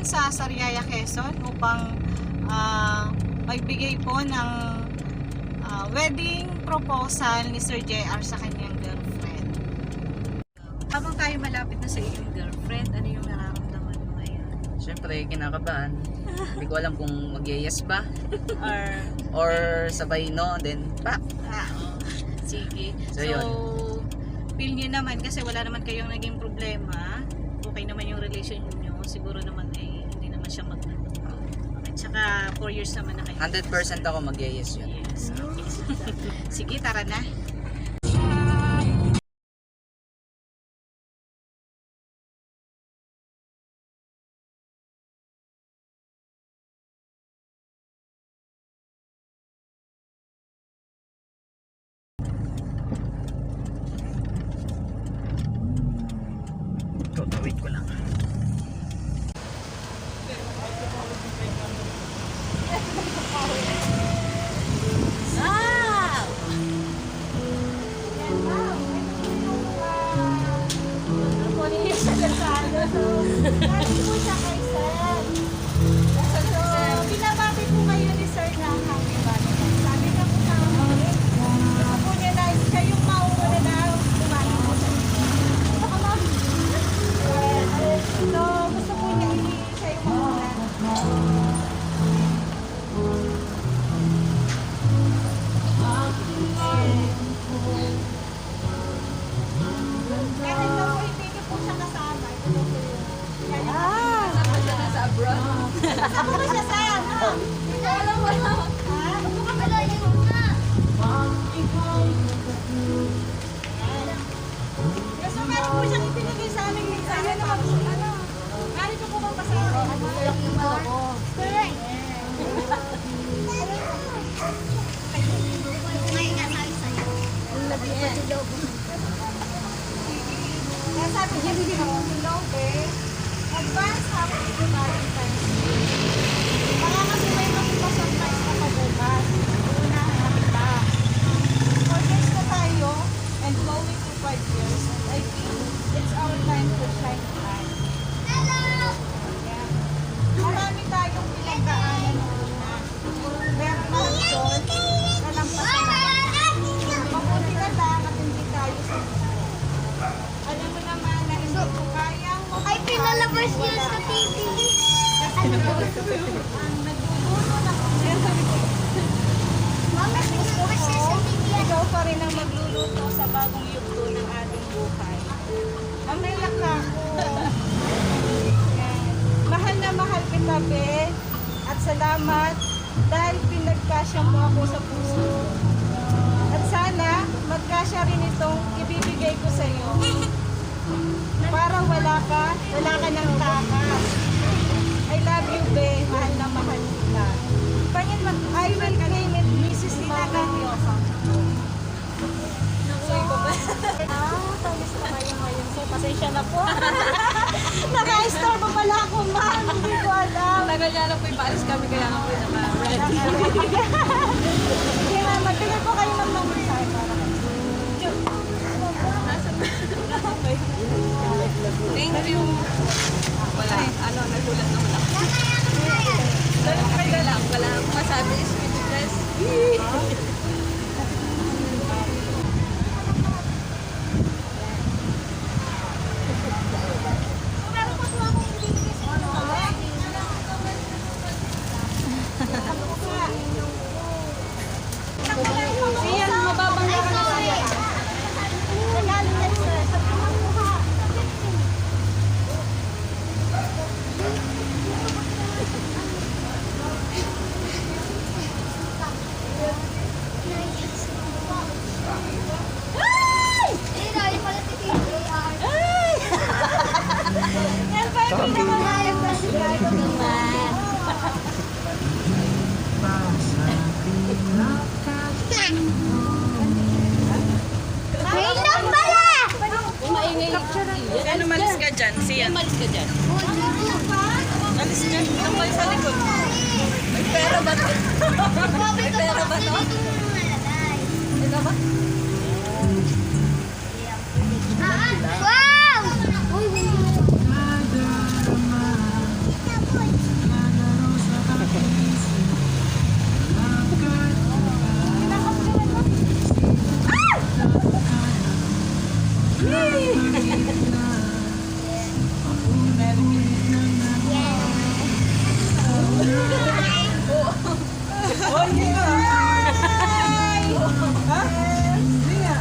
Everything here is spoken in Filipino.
ngayon sa Sariaya, Quezon upang magbigay po ng wedding proposal ni Sir JR sa kanyang girlfriend. Habang tayo malapit na sa iyong girlfriend, ano yung nararamdaman mo ngayon? Siyempre, kinakabahan. Hindi ko alam kung mag-yes ba Or or sabay no, then pak. sige. So, So, yun. feel nyo naman kasi wala naman kayong naging problema. Okay naman yung relation nyo. Siguro naman ay hindi naman siya mag at saka 4 years naman na kayo. 100% ako mag-yes yun. Yes. Okay. Sige, tara na. Wait ko lang. Binabati po kayo ni Sir na happy Valentine's. Sabi na po sa akin, gusto po niya na siya yung mauna na dumani po sa inyo. So, gusto po niya siya yung mauna. Kahit na po hindi niyo po siya kasama, ito po yung kasama siya na sa abroad. Kasama ko siya sa wala. Ha? Gusto ka pala yung na. Gusto meron po siyang ipinigay sa amin minsan. Ano? Ganito po bang pasara? Correct. Kaya sabi niya, hello, advance happy Valentine's Day. Baka kasi may magpasurprise ka pa bukas. Uunahan na kita. 4 years na tayo and going to 5 years. I think it's our time to shine bright. Hello! Yeah. Marami tayong pinagdaanan na pero doon, nalampasan natin. Mabuti na lang at hindi tayo sa alam mo naman na hindi ko kayang Ay, pinalabas niya sa TV. ang nagdudulo ng Mama, pinalabas niya sa TV. ikaw pa rin ang magluluto sa bagong yugto ng ating buhay. Mamayak na ako. Yan. Mahal na mahal kita, be. At salamat dahil pinagkasya mo ako sa puso. At sana magkasya rin itong ibibigay ko sa iyo. Para wala ka ng takas. I love you, be. Mahal na mahal kita. I will claim it, Mrs. Mama. Tamis na kayo ngayon. So, pasensya na po. Naka-store pa pala ako, ma'am. Hindi ko alam. Tagal niya lang po ipaalis kami kaya nga po naka-ready. Sige, ma'am. Magbigay po kayo ng number sa akin. Thank you. Wala. Nagulat naman ako. Wala lang. Wala akong masabi. Speechless. Meron pa po akong ibibigay sa inyo. Siyan, mababang ka na siya. Nagaling na sir. Ay! Dahil pala si TJR. Yan pa yung pinakamaganda siya. May lang pala! Ano malis ka dyan? Siya. Malis ka dyan. Alis ka. Tambay sa likod. May pera ba to? May pera ba to? Ito ba? Wow! Uy, Oh, hindi nga. Ha? Hindi nga.